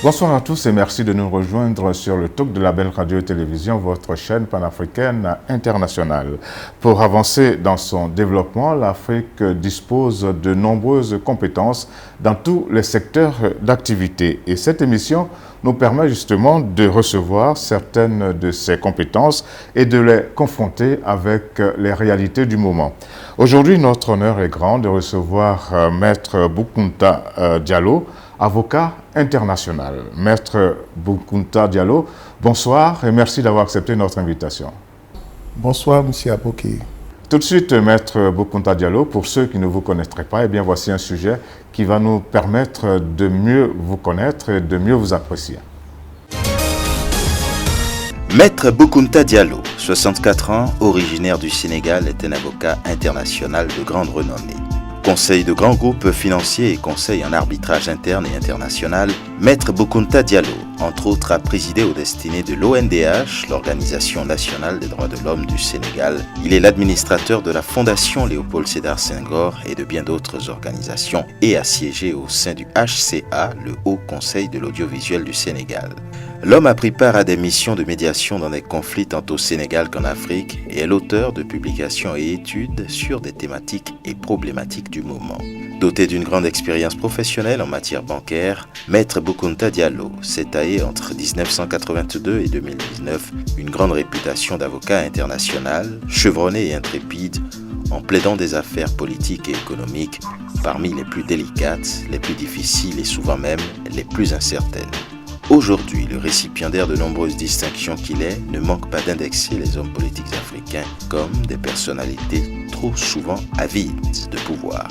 Bonsoir à tous et merci de nous rejoindre sur le Talk de la Belle Radio et Télévision, votre chaîne panafricaine internationale. Pour avancer dans son développement, l'Afrique dispose de nombreuses compétences dans tous les secteurs d'activité. Et cette émission nous permet justement de recevoir certaines de ces compétences et de les confronter avec les réalités du moment. Aujourd'hui, notre honneur est grand de recevoir Maître Boukounta Diallo, avocat international. Maître Boukounta Diallo, bonsoir et merci d'avoir accepté notre invitation. Bonsoir, M. Aboké. Tout de suite, Maître Boukounta Diallo, pour ceux qui ne vous connaîtraient pas, eh bien, voici un sujet qui va nous permettre de mieux vous connaître et de mieux vous apprécier. Maître Boukounta Diallo, 64 ans, originaire du Sénégal, est un avocat international de grande renommée. Conseil de grands groupes financiers et conseil en arbitrage interne et international, Maître Boukounta Diallo, entre autres, a présidé aux destinées de l'ONDH, l'Organisation nationale des droits de l'homme du Sénégal. Il est l'administrateur de la Fondation Léopold Sédar Senghor et de bien d'autres organisations et a siégé au sein du HCA, le Haut Conseil de l'audiovisuel du Sénégal. L'homme a pris part à des missions de médiation dans des conflits tant au Sénégal qu'en Afrique et est l'auteur de publications et études sur des thématiques et problématiques du moment. Doté d'une grande expérience professionnelle en matière bancaire, Maître Boukounta Diallo s'est taillé entre 1982 et 2019 une grande réputation d'avocat international, chevronné et intrépide, en plaidant des affaires politiques et économiques parmi les plus délicates, les plus difficiles et souvent même les plus incertaines. Aujourd'hui, le récipiendaire de nombreuses distinctions qu'il est ne manque pas d'indexer les hommes politiques africains comme des personnalités trop souvent avides de pouvoir.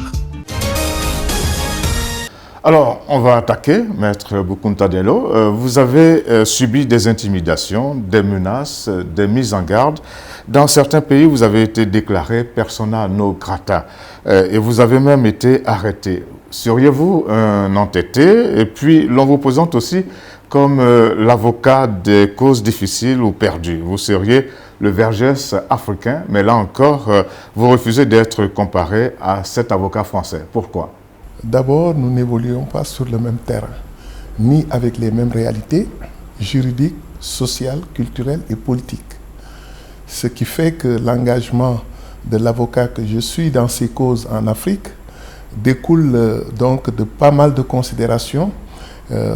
Alors, on va attaquer, Maître Boukounta Diallo. Vous avez subi des intimidations, des menaces, des mises en garde. Dans certains pays, vous avez été déclaré persona non grata et vous avez même été arrêté. Seriez-vous un entêté? Et puis, l'on vous présente aussi comme l'avocat des causes difficiles ou perdues. Vous seriez le Vergès africain, mais là encore, vous refusez d'être comparé à cet avocat français. Pourquoi? D'abord, nous n'évoluons pas sur le même terrain, ni avec les mêmes réalités juridiques, sociales, culturelles et politiques. Ce qui fait que l'engagement de l'avocat que je suis dans ces causes en Afrique découle donc de pas mal de considérations,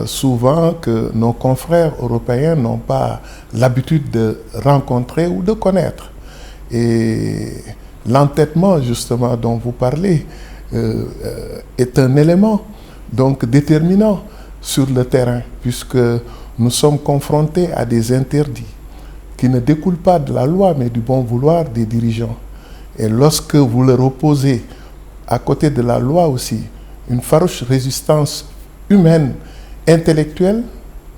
souvent que nos confrères européens n'ont pas l'habitude de rencontrer ou de connaître. Et l'entêtement justement dont vous parlez est un élément donc déterminant sur le terrain, puisque nous sommes confrontés à des interdits qui ne découlent pas de la loi mais du bon vouloir des dirigeants. Et lorsque vous leur opposez à côté de la loi aussi une farouche résistance humaine, intellectuelle,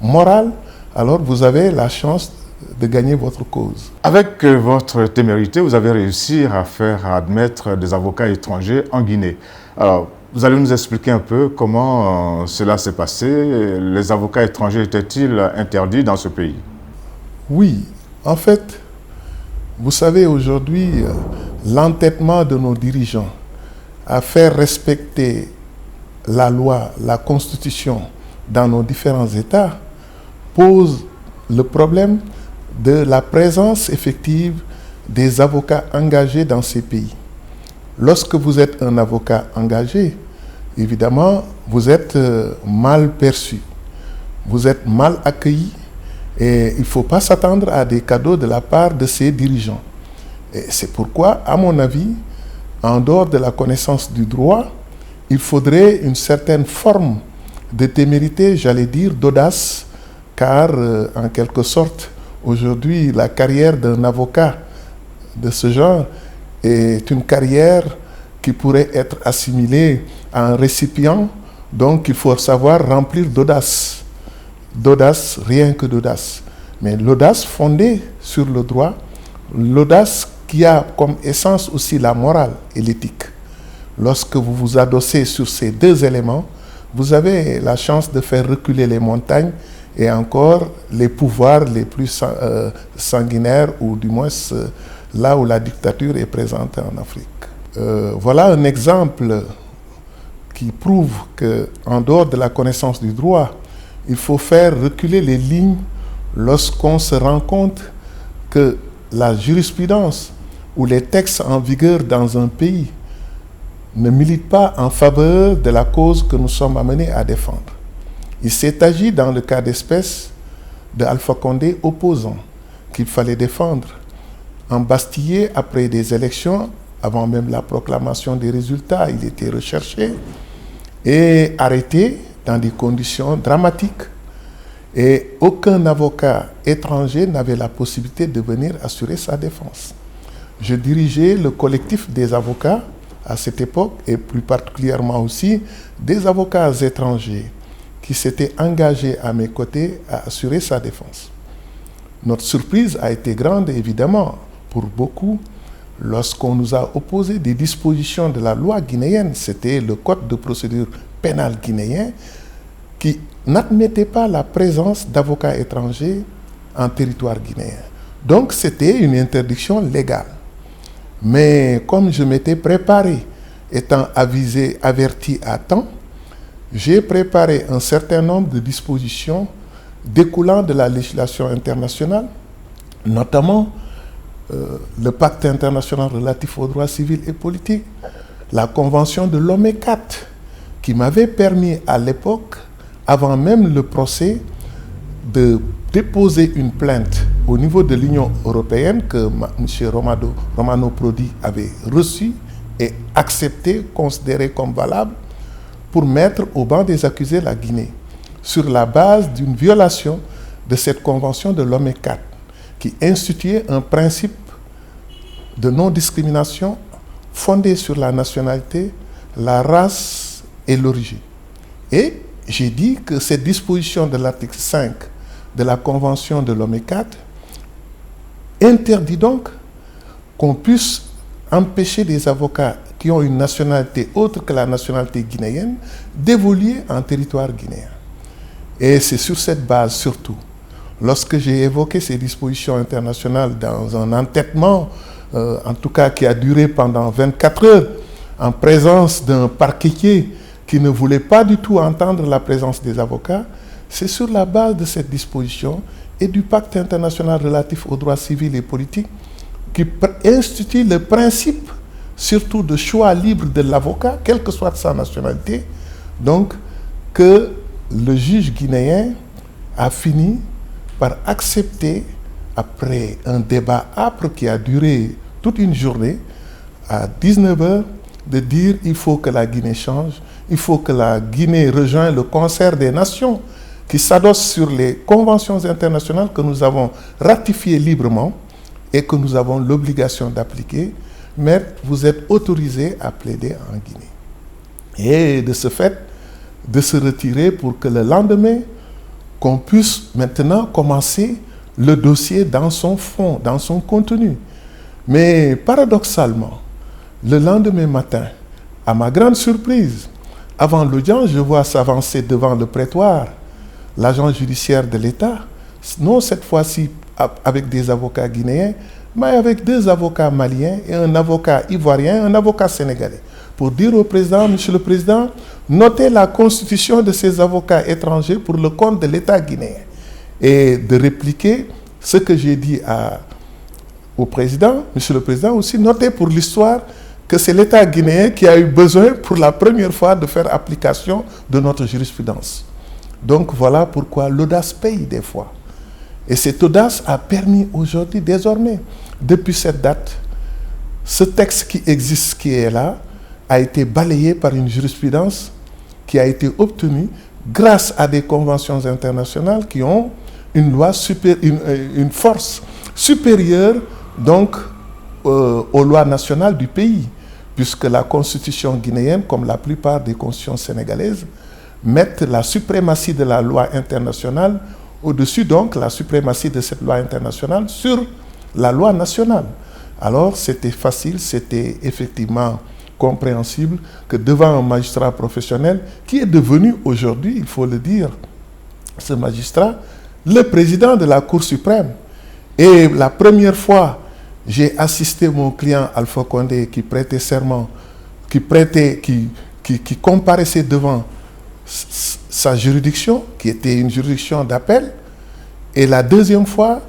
morale, alors vous avez la chance de gagner votre cause. Avec votre témérité, vous avez réussi à faire admettre des avocats étrangers en Guinée. Alors, vous allez nous expliquer un peu comment cela s'est passé. Les avocats étrangers étaient-ils interdits dans ce pays? Oui, en fait, vous savez aujourd'hui, l'entêtement de nos dirigeants à faire respecter la loi, la constitution dans nos différents États pose le problème de la présence effective des avocats engagés dans ces pays. Lorsque vous êtes un avocat engagé, évidemment, vous êtes mal perçu, vous êtes mal accueilli et il ne faut pas s'attendre à des cadeaux de la part de ces dirigeants. Et c'est pourquoi, à mon avis, en dehors de la connaissance du droit, il faudrait une certaine forme de témérité, j'allais dire d'audace, car en quelque sorte, aujourd'hui, la carrière d'un avocat de ce genre est une carrière qui pourrait être assimilée à un récipient, donc il faut savoir remplir d'audace. D'audace, rien que d'audace. Mais l'audace fondée sur le droit, l'audace qui a comme essence aussi la morale et l'éthique. Lorsque vous vous adossez sur ces deux éléments, vous avez la chance de faire reculer les montagnes et encore les pouvoirs les plus sanguinaires, ou du moins là où la dictature est présente en Afrique. Voilà un exemple qui prouve qu'en dehors de la connaissance du droit, il faut faire reculer les lignes lorsqu'on se rend compte que la jurisprudence ou les textes en vigueur dans un pays ne militent pas en faveur de la cause que nous sommes amenés à défendre. Il s'est agi dans le cas d'espèce de Alpha Condé opposant qu'il fallait défendre, embastillé après des élections, avant même la proclamation des résultats, il était recherché et arrêté dans des conditions dramatiques. Et aucun avocat étranger n'avait la possibilité de venir assurer sa défense. Je dirigeais le collectif des avocats à cette époque, et plus particulièrement aussi des avocats étrangers qui s'étaient engagés à mes côtés à assurer sa défense. Notre surprise a été grande, évidemment, pour beaucoup, lorsqu'on nous a opposé des dispositions de la loi guinéenne. C'était le code de procédure pénale guinéen qui n'admettait pas la présence d'avocats étrangers en territoire guinéen. Donc c'était une interdiction légale. Mais comme je m'étais préparé, étant averti à temps, j'ai préparé un certain nombre de dispositions découlant de la législation internationale, notamment le pacte international relatif aux droits civils et politiques, la convention de Lomé IV, qui m'avait permis à l'époque, avant même le procès, de déposer une plainte au niveau de l'Union européenne que M. Romano Prodi avait reçue et acceptée, considérée comme valable, pour mettre au banc des accusés la Guinée, sur la base d'une violation de cette convention de Lomé IV, qui instituait un principe de non-discrimination fondé sur la nationalité, la race et l'origine. Et j'ai dit que cette disposition de l'article 5 de la Convention de Lomé IV interdit donc qu'on puisse empêcher des avocats qui ont une nationalité autre que la nationalité guinéenne d'évoluer en territoire guinéen. Et c'est sur cette base surtout, lorsque j'ai évoqué ces dispositions internationales dans un entêtement, en tout cas qui a duré pendant 24 heures, en présence d'un parquetier qui ne voulait pas du tout entendre la présence des avocats, c'est sur la base de cette disposition et du pacte international relatif aux droits civils et politiques qui institue le principe surtout de choix libre de l'avocat, quelle que soit sa nationalité, donc que le juge guinéen a fini par accepter, après un débat âpre qui a duré toute une journée, à 19h, de dire il faut que la Guinée change, il faut que la Guinée rejoigne le concert des nations qui s'adosse sur les conventions internationales que nous avons ratifiées librement et que nous avons l'obligation d'appliquer, mais vous êtes autorisé à plaider en Guinée. Et de ce fait, de se retirer pour que le lendemain, qu'on puisse maintenant commencer le dossier dans son fond, dans son contenu. Mais paradoxalement, le lendemain matin, à ma grande surprise, avant l'audience, je vois s'avancer devant le prétoire l'agent judiciaire de l'État, non cette fois-ci avec des avocats guinéens, mais avec 2 avocats maliens et un avocat ivoirien, un avocat sénégalais, pour dire au président, Monsieur le Président, notez la constitution de ces avocats étrangers pour le compte de l'État guinéen. Et de répliquer ce que j'ai dit au président, Monsieur le Président, aussi notez pour l'histoire que c'est l'État guinéen qui a eu besoin pour la première fois de faire application de notre jurisprudence. Donc voilà pourquoi l'audace paye des fois. Et cette audace a permis aujourd'hui, désormais, depuis cette date, ce texte qui existe, qui est là, a été balayé par une jurisprudence qui a été obtenue grâce à des conventions internationales qui ont une loi une force supérieure donc aux lois nationales du pays, puisque la constitution guinéenne, comme la plupart des constitutions sénégalaises, mettent la suprématie de la loi internationale au-dessus, donc, la suprématie de cette loi internationale sur la loi nationale. Alors, c'était facile, c'était effectivement compréhensible que devant un magistrat professionnel qui est devenu aujourd'hui, il faut le dire, ce magistrat, le président de la Cour suprême. Et la première fois, j'ai assisté mon client Alpha Condé qui prêtait serment, qui comparaissait devant sa juridiction, qui était une juridiction d'appel. Et la deuxième fois,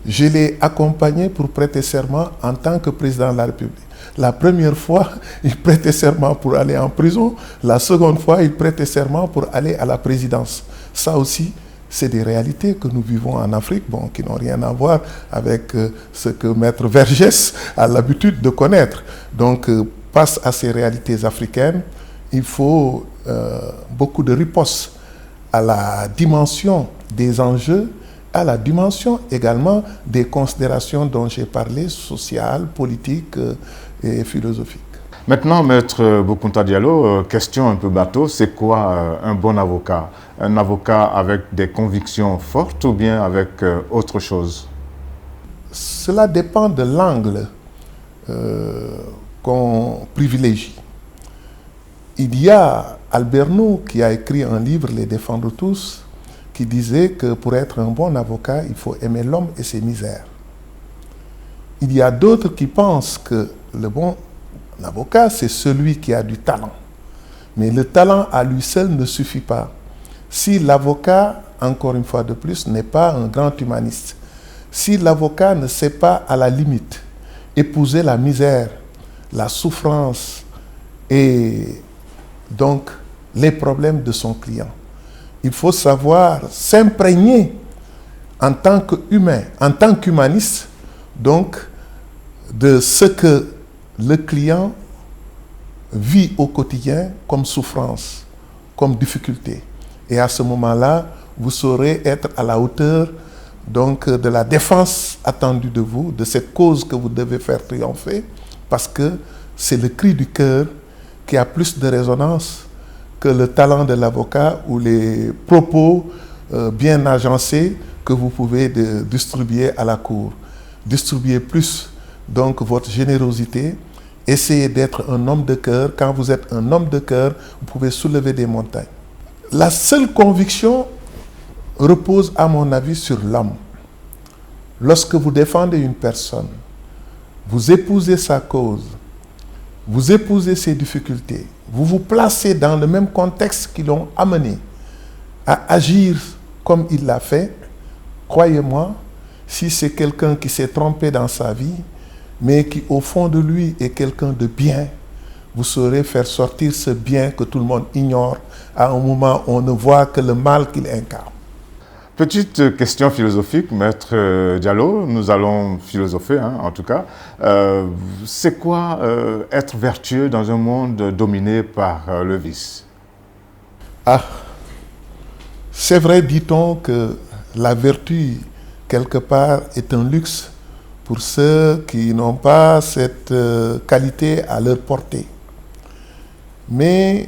je l'ai accompagné pour prêter serment en tant que président de la République. La première fois, il prêtait serment pour aller en prison. La seconde fois, il prêtait serment pour aller à la présidence. Ça aussi, c'est des réalités que nous vivons en Afrique, bon, qui n'ont rien à voir avec ce que Maître Vergès a l'habitude de connaître. Donc, face à ces réalités africaines, il faut beaucoup de riposte à la dimension des enjeux, à la dimension également des considérations dont j'ai parlé, sociales, politiques et philosophiques. Maintenant, Maître Boukounta Diallo, question un peu bateau, c'est quoi un bon avocat? Un avocat avec des convictions fortes ou bien avec autre chose? Cela dépend de l'angle qu'on privilégie. Il y a Albert Nou qui a écrit un livre, Les défendre tous, qui disait que pour être un bon avocat, il faut aimer l'homme et ses misères. Il y a d'autres qui pensent que le bon avocat, c'est celui qui a du talent. Mais le talent à lui seul ne suffit pas. Si l'avocat, encore une fois de plus, n'est pas un grand humaniste, si l'avocat ne sait pas, à la limite, épouser la misère, la souffrance et donc les problèmes de son client, il faut savoir s'imprégner en tant qu'humain, en tant qu'humaniste, donc de ce que le client vit au quotidien comme souffrance, comme difficulté. Et à ce moment-là, vous saurez être à la hauteur donc, de la défense attendue de vous, de cette cause que vous devez faire triompher, parce que c'est le cri du cœur qui a plus de résonance que le talent de l'avocat ou les propos bien agencés que vous pouvez distribuer à la cour. Distribuez plus donc votre générosité. Essayez d'être un homme de cœur. Quand vous êtes un homme de cœur, vous pouvez soulever des montagnes. La seule conviction repose, à mon avis, sur l'homme. Lorsque vous défendez une personne, vous épousez sa cause, vous épousez ses difficultés, vous vous placez dans le même contexte qui l'ont amené à agir comme il l'a fait, croyez-moi, si c'est quelqu'un qui s'est trompé dans sa vie, mais qui au fond de lui est quelqu'un de bien, vous saurez faire sortir ce bien que tout le monde ignore à un moment où on ne voit que le mal qu'il incarne. Petite question philosophique, Maître Diallo, nous allons philosopher en tout cas. C'est quoi être vertueux dans un monde dominé par le vice? Ah, c'est vrai, dit-on, que la vertu, quelque part, est un luxe pour ceux qui n'ont pas cette qualité à leur portée. Mais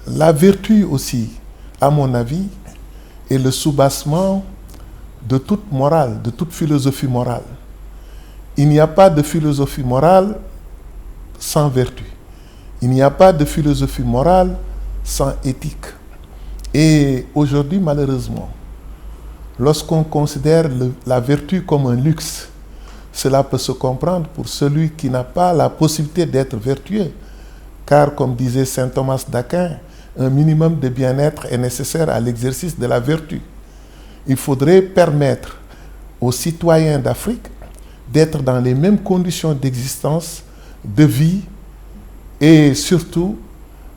la vertu aussi, à mon avis, est le soubassement de toute morale, de toute philosophie morale. Il n'y a pas de philosophie morale sans vertu. Il n'y a pas de philosophie morale sans éthique. Et aujourd'hui, malheureusement, lorsqu'on considère la vertu comme un luxe, cela peut se comprendre pour celui qui n'a pas la possibilité d'être vertueux. Car, comme disait saint Thomas d'Aquin, un minimum de bien-être est nécessaire à l'exercice de la vertu. Il faudrait permettre aux citoyens d'Afrique d'être dans les mêmes conditions d'existence, de vie, et surtout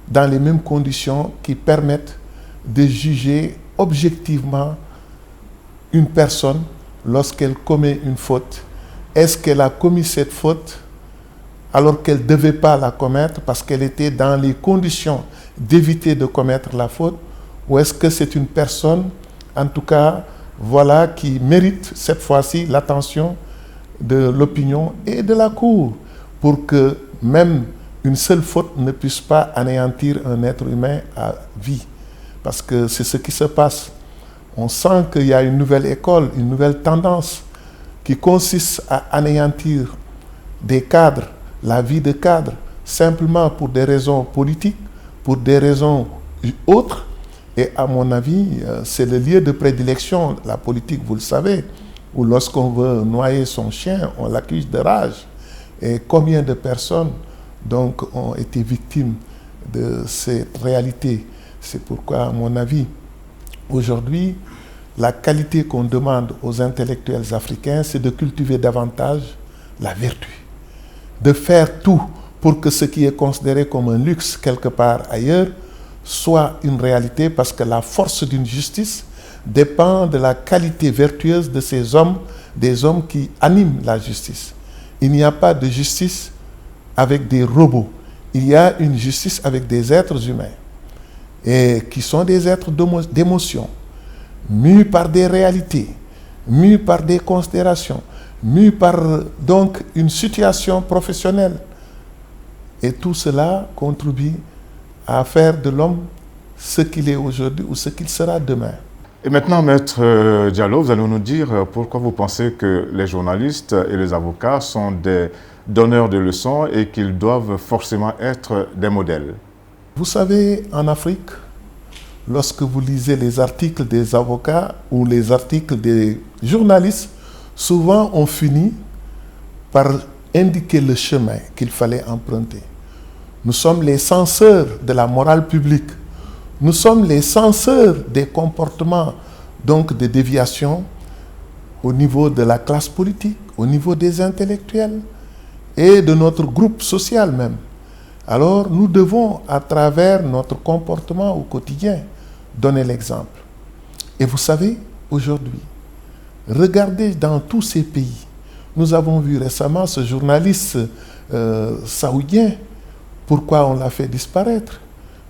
dans les mêmes conditions qui permettent de juger objectivement une personne lorsqu'elle commet une faute. Est-ce qu'elle a commis cette faute alors qu'elle ne devait pas la commettre parce qu'elle était dans les conditions d'éviter de commettre la faute, ou est-ce que c'est une personne, en tout cas, voilà, qui mérite cette fois-ci l'attention de l'opinion et de la Cour, pour que même une seule faute ne puisse pas anéantir un être humain à vie. Parce que c'est ce qui se passe. On sent qu'il y a une nouvelle école, une nouvelle tendance qui consiste à anéantir des cadres, la vie de cadres, simplement pour des raisons politiques, pour des raisons autres. Et à mon avis, c'est le lieu de prédilection, la politique, vous le savez, où lorsqu'on veut noyer son chien, on l'accuse de rage. Et combien de personnes donc, ont été victimes de cette réalité? C'est pourquoi, à mon avis, aujourd'hui, la qualité qu'on demande aux intellectuels africains, c'est de cultiver davantage la vertu, de faire tout pour que ce qui est considéré comme un luxe quelque part ailleurs soit une réalité, parce que la force d'une justice dépend de la qualité vertueuse de ces hommes, des hommes qui animent la justice. Il n'y a pas de justice avec des robots. Il y a une justice avec des êtres humains, et qui sont des êtres d'émotion, mus par des réalités, mus par des considérations, mus par donc une situation professionnelle. Et tout cela contribue à faire de l'homme ce qu'il est aujourd'hui ou ce qu'il sera demain. Et maintenant, Maître Diallo, vous allez nous dire pourquoi vous pensez que les journalistes et les avocats sont des donneurs de leçons et qu'ils doivent forcément être des modèles. Vous savez, en Afrique, lorsque vous lisez les articles des avocats ou les articles des journalistes, souvent on finit par indiquer le chemin qu'il fallait emprunter. Nous sommes les censeurs de la morale publique. Nous sommes les censeurs des comportements, donc de déviation au niveau de la classe politique, au niveau des intellectuels et de notre groupe social même. Alors nous devons, à travers notre comportement au quotidien, donner l'exemple. Et vous savez, aujourd'hui, regardez dans tous ces pays. Nous avons vu récemment ce journaliste saoudien. Pourquoi on l'a fait disparaître?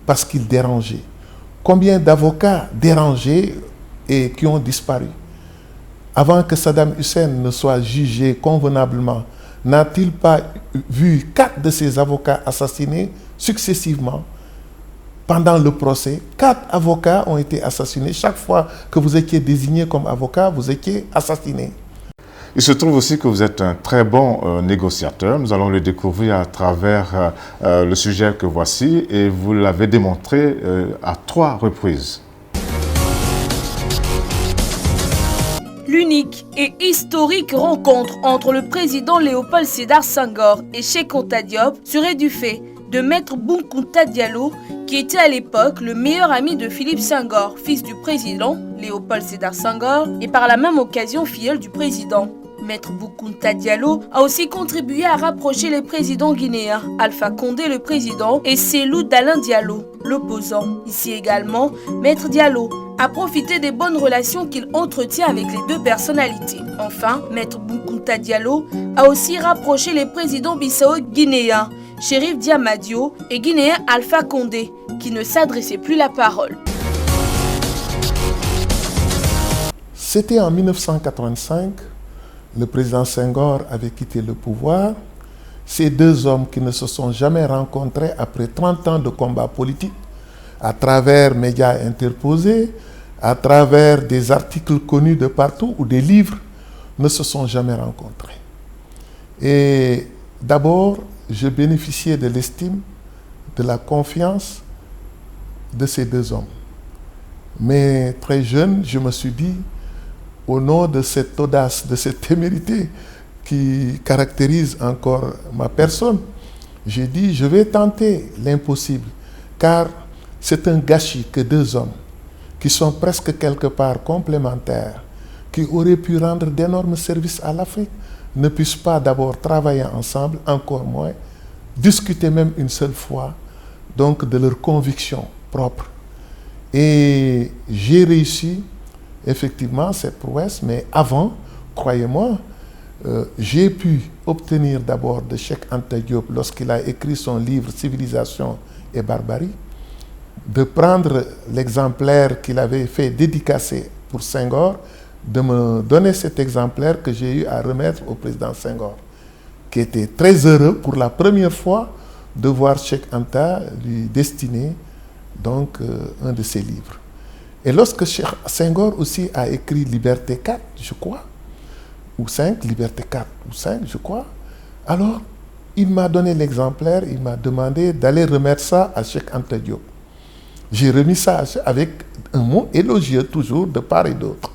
Parce qu'il dérangeait. Combien d'avocats dérangés et qui ont disparu? Avant que Saddam Hussein ne soit jugé convenablement, n'a-t-il pas vu 4 de ses avocats assassinés successivement pendant le procès? 4 avocats ont été assassinés. Chaque fois que vous étiez désigné comme avocat, vous étiez assassiné. Il se trouve aussi que vous êtes un très bon négociateur. Nous allons le découvrir à travers le sujet que voici, et vous l'avez démontré à 3 reprises. L'unique et historique rencontre entre le président Léopold Sédar Senghor et Cheikh Anta Diop serait du fait de Maître Boukounta Diallo, qui était à l'époque le meilleur ami de Philippe Senghor, fils du président Léopold Sédar Senghor, et par la même occasion filleul du président. Maître Boukounta Diallo a aussi contribué à rapprocher les présidents guinéens, Alpha Condé le président et Cellou Dalein Diallo, l'opposant. Ici également, Maître Diallo a profité des bonnes relations qu'il entretient avec les 2 personnalités. Enfin, Maître Boukounta Diallo a aussi rapproché les présidents bissau-guinéens, Chérif Diamadio et guinéen Alpha Condé, qui ne s'adressaient plus la parole. C'était en 1985. Le président Senghor avait quitté le pouvoir. Ces 2 hommes qui ne se sont jamais rencontrés après 30 ans de combat politique, à travers médias interposés, à travers des articles connus de partout ou des livres, ne se sont jamais rencontrés. Et d'abord, je bénéficiais de l'estime, de la confiance de ces 2 hommes. Mais très jeune, je me suis dit, au nom de cette audace, de cette témérité qui caractérise encore ma personne, j'ai dit, je vais tenter l'impossible, car c'est un gâchis que 2 hommes qui sont presque quelque part complémentaires, qui auraient pu rendre d'énormes services à l'Afrique, ne puissent pas d'abord travailler ensemble, encore moins, discuter même une seule fois, donc de leurs convictions propres. Et j'ai réussi effectivement cette prouesse, mais avant, croyez-moi, j'ai pu obtenir d'abord de Cheikh Anta Diop, lorsqu'il a écrit son livre « Civilisation et barbarie », de prendre l'exemplaire qu'il avait fait dédicacer pour Senghor, de me donner cet exemplaire que j'ai eu à remettre au président Senghor, qui était très heureux pour la première fois de voir Cheikh Anta lui destiner donc un de ses livres. Et lorsque Cheikh Senghor aussi a écrit Liberté 4, je crois, ou 5, Liberté 4 ou 5, je crois, alors il m'a donné l'exemplaire, il m'a demandé d'aller remettre ça à Cheikh Anta Diop. J'ai remis ça avec un mot élogieux toujours de part et d'autre.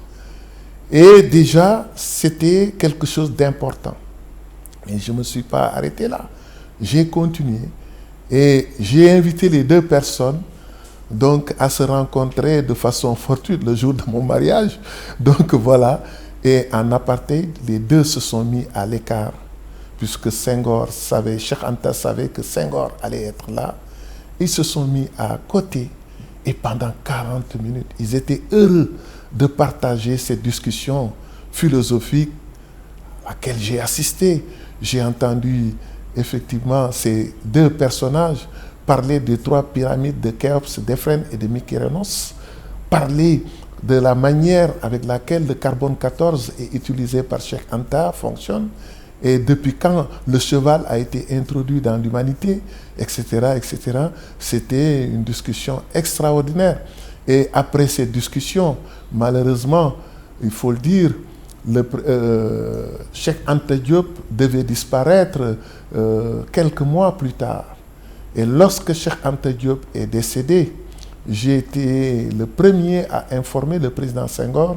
Et déjà, c'était quelque chose d'important. Mais je ne me suis pas arrêté là. J'ai continué et j'ai invité les 2 personnes donc à se rencontrer de façon fortuite le jour de mon mariage. Donc voilà, et en apartheid, les deux se sont mis à l'écart, puisque Senghor savait, Cheikh Anta savait que Senghor allait être là. Ils se sont mis à côté et pendant 40 minutes, ils étaient heureux de partager cette discussion philosophique à laquelle j'ai assisté. J'ai entendu effectivement ces deux personnages parler des trois pyramides de Khéops, d'Éphrem et de Mykérinos, parler de la manière avec laquelle le carbone 14 est utilisé par Cheikh Anta fonctionne, et depuis quand le cheval a été introduit dans l'humanité, etc., etc. C'était une discussion extraordinaire. Et après cette discussion, malheureusement, il faut le dire, Cheikh Anta Diop devait disparaître quelques mois plus tard. Et lorsque Cheikh Anta Diop est décédé, j'ai été le premier à informer le président Senghor,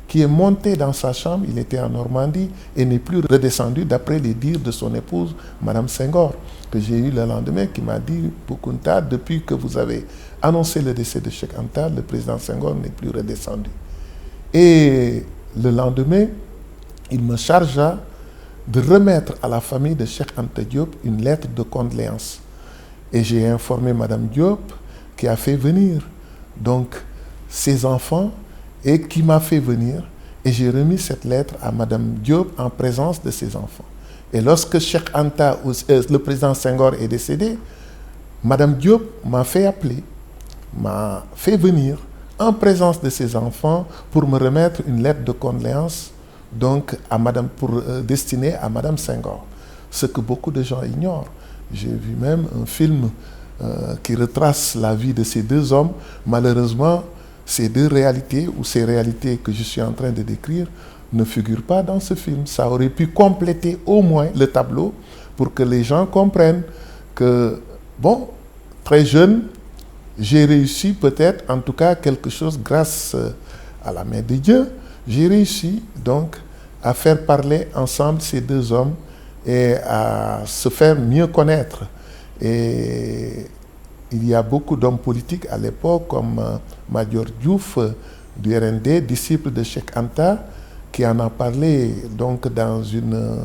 qui est monté dans sa chambre, il était en Normandie, et n'est plus redescendu d'après les dires de son épouse, Madame Senghor, que j'ai eu le lendemain, qui m'a dit, Boukounta, depuis que vous avez annoncé le décès de Cheikh Anta, le président Senghor n'est plus redescendu. Et le lendemain, il me chargea de remettre à la famille de Cheikh Anta Diop une lettre de condoléances. Et j'ai informé Madame Diop, qui a fait venir donc ses enfants, et qui m'a fait venir, et j'ai remis cette lettre à Madame Diop en présence de ses enfants. Et lorsque Cheikh Anta, le président Senghor est décédé, Madame Diop m'a fait appeler, m'a fait venir en présence de ses enfants pour me remettre une lettre de condoléances donc destinée à Madame Senghor. Ce que beaucoup de gens ignorent. J'ai vu même un film qui retrace la vie de ces deux hommes. Malheureusement, ces deux réalités, ou ces réalités que je suis en train de décrire, ne figurent pas dans ce film. Ça aurait pu compléter au moins le tableau pour que les gens comprennent que, bon, très jeune, j'ai réussi peut-être, en tout cas, quelque chose grâce à la main de Dieu. J'ai réussi donc à faire parler ensemble ces deux hommes et à se faire mieux connaître. Et il y a beaucoup d'hommes politiques à l'époque, comme Madior Diouf du RND, disciple de Cheikh Anta, qui en a parlé donc dans une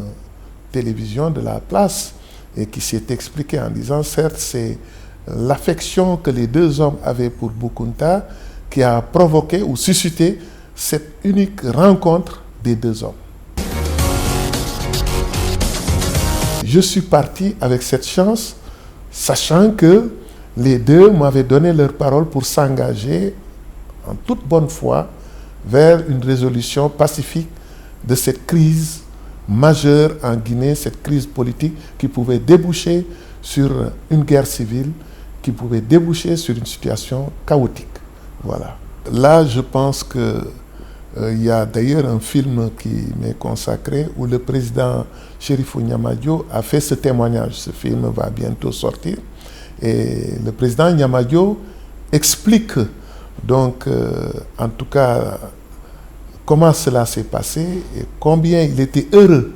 télévision de la place et qui s'est expliqué en disant, certes, c'est l'affection que les deux hommes avaient pour Boukounta qui a provoqué ou suscité cette unique rencontre des deux hommes. Je suis parti avec cette chance, sachant que les deux m'avaient donné leur parole pour s'engager en toute bonne foi vers une résolution pacifique de cette crise majeure en Guinée, cette crise politique qui pouvait déboucher sur une guerre civile, qui pouvait déboucher sur une situation chaotique. Voilà. Là, je pense que il y a d'ailleurs un film qui m'est consacré où le président Chérifou Niamadio a fait ce témoignage. Ce film va bientôt sortir. Et le président Niamadio explique donc, en tout cas, comment cela s'est passé et combien il était heureux,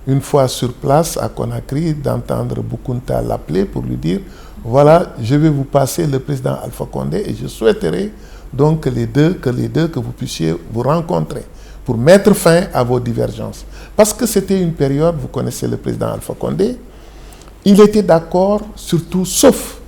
une fois sur place à Conakry, d'entendre Boukounta l'appeler pour lui dire « Voilà, je vais vous passer le président Alpha Condé et je souhaiterais donc que vous puissiez vous rencontrer pour mettre fin à vos divergences. » Parce que c'était une période, vous connaissez le président Alpha Condé, il était d'accord sur tout sauf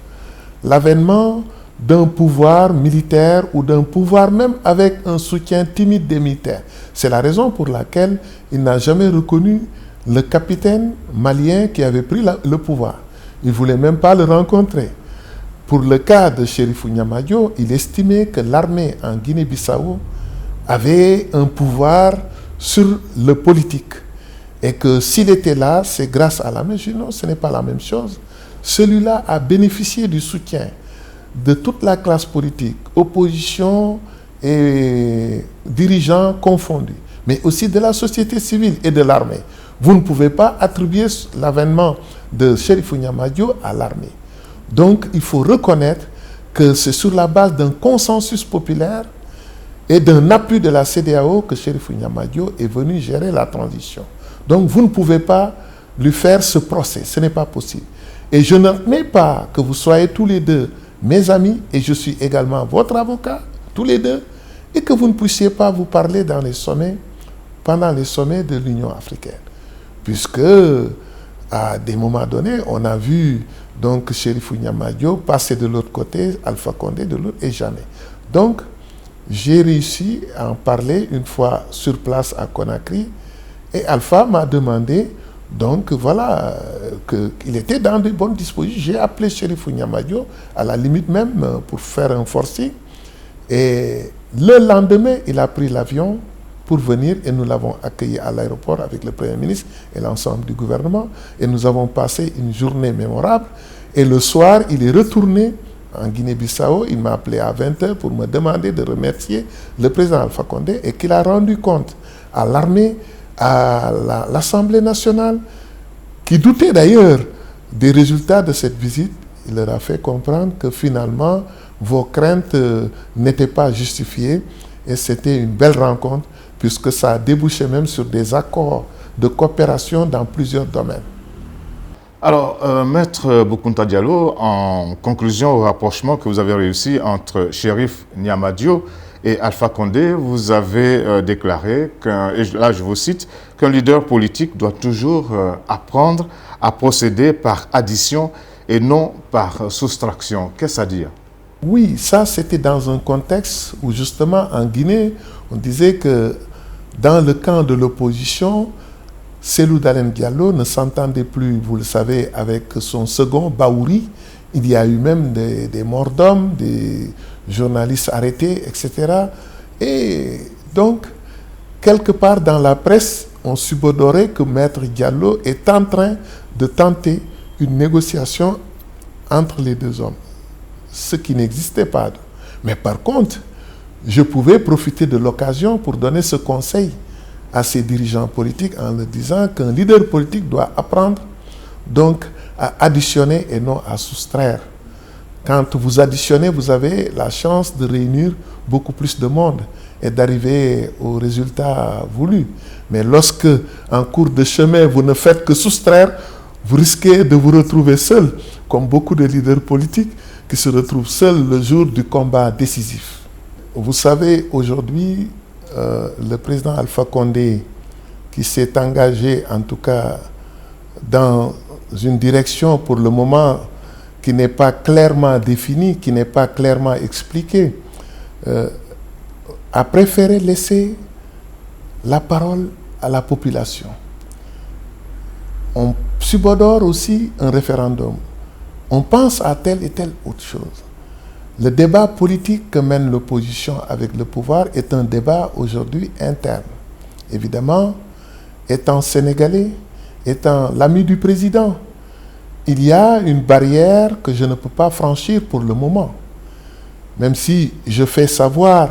l'avènement d'un pouvoir militaire ou d'un pouvoir même avec un soutien timide des militaires. C'est la raison pour laquelle il n'a jamais reconnu le capitaine malien qui avait pris le pouvoir. Il ne voulait même pas le rencontrer. Pour le cas de Chérifou Niamadio, il estimait que l'armée en Guinée-Bissau avait un pouvoir sur le politique. Et que s'il était là, c'est grâce à l'armée. Je dis non, ce n'est pas la même chose. Celui-là a bénéficié du soutien de toute la classe politique, opposition et dirigeants confondus, mais aussi de la société civile et de l'armée. Vous ne pouvez pas attribuer l'avènement de Chérifou Niamadio à l'armée. Donc, il faut reconnaître que c'est sur la base d'un consensus populaire et d'un appui de la CEDEAO que Chérifou Niamadio est venu gérer la transition. Donc, vous ne pouvez pas lui faire ce procès. Ce n'est pas possible. Et je n'admets pas que vous soyez tous les deux mes amis, et je suis également votre avocat, tous les deux, et que vous ne puissiez pas vous parler dans les sommets, pendant les sommets de l'Union africaine. Puisque, à des moments donnés, on a vu donc Chérifou Niamadio passer de l'autre côté, Alpha Condé de l'autre, et jamais. Donc, j'ai réussi à en parler une fois sur place à Conakry, et Alpha m'a demandé, donc voilà, qu'il était dans de bonnes dispositions. J'ai appelé Chérifou Niamadio, à la limite même, pour faire un forcing, et le lendemain, il a pris l'avion pour venir et nous l'avons accueilli à l'aéroport avec le Premier ministre et l'ensemble du gouvernement. Et nous avons passé une journée mémorable. Et le soir, il est retourné en Guinée-Bissau. Il m'a appelé à 20h pour me demander de remercier le président Alpha Condé et qu'il a rendu compte à l'armée, à l'Assemblée nationale, qui doutait d'ailleurs des résultats de cette visite. Il leur a fait comprendre que finalement, vos craintes n'étaient pas justifiées et c'était une belle rencontre puisque ça a débouché même sur des accords de coopération dans plusieurs domaines. Alors, Maître Boukounta Diallo, en conclusion au rapprochement que vous avez réussi entre Chérif Niamadio et Alpha Condé, vous avez déclaré, et là je vous cite, qu'un leader politique doit toujours apprendre à procéder par addition et non par soustraction. Qu'est-ce à dire? Oui, ça c'était dans un contexte où justement en Guinée, on disait que dans le camp de l'opposition, Cellou Dalein Diallo ne s'entendait plus, vous le savez, avec son second, Baouri. Il y a eu même des morts d'hommes, des journalistes arrêtés, etc. Et donc, quelque part dans la presse, on subodorait que Maître Diallo est en train de tenter une négociation entre les deux hommes, ce qui n'existait pas. Mais par contre, je pouvais profiter de l'occasion pour donner ce conseil à ces dirigeants politiques en leur disant qu'un leader politique doit apprendre donc à additionner et non à soustraire. Quand vous additionnez, vous avez la chance de réunir beaucoup plus de monde et d'arriver au résultat voulu. Mais lorsque, en cours de chemin, vous ne faites que soustraire, vous risquez de vous retrouver seul, comme beaucoup de leaders politiques qui se retrouvent seuls le jour du combat décisif. Vous savez, aujourd'hui, le président Alpha Condé, qui s'est engagé, en tout cas, dans une direction pour le moment qui n'est pas clairement définie, qui n'est pas clairement expliquée, a préféré laisser la parole à la population. On subodore aussi un référendum. On pense à telle et telle autre chose. Le débat politique que mène l'opposition avec le pouvoir est un débat aujourd'hui interne. Évidemment, étant sénégalais, étant l'ami du président, il y a une barrière que je ne peux pas franchir pour le moment. Même si je fais savoir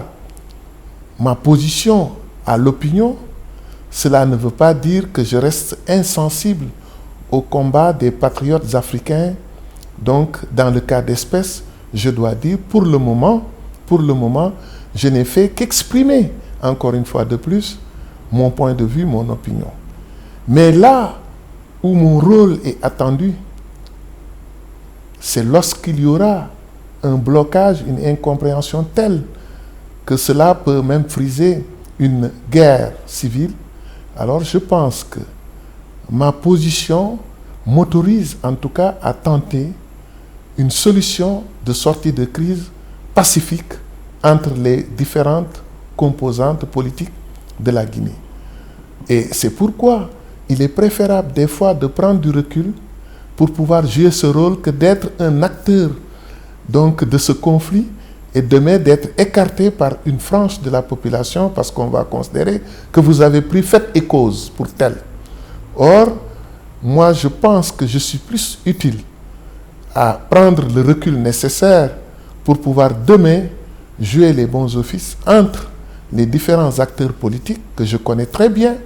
ma position à l'opinion, cela ne veut pas dire que je reste insensible au combat des patriotes africains. Donc, dans le cas d'espèce, je dois dire, pour le moment, je n'ai fait qu'exprimer, encore une fois de plus, mon point de vue, mon opinion. Mais là où mon rôle est attendu, c'est lorsqu'il y aura un blocage, une incompréhension telle que cela peut même friser une guerre civile. Alors je pense que ma position m'autorise en tout cas à tenter une solution de sortie de crise pacifique entre les différentes composantes politiques de la Guinée. Et c'est pourquoi il est préférable des fois de prendre du recul pour pouvoir jouer ce rôle que d'être un acteur donc, de ce conflit et demain d'être écarté par une frange de la population parce qu'on va considérer que vous avez pris fait et cause pour tel. Or, moi je pense que je suis plus utile à prendre le recul nécessaire pour pouvoir demain jouer les bons offices entre les différents acteurs politiques que je connais très bien,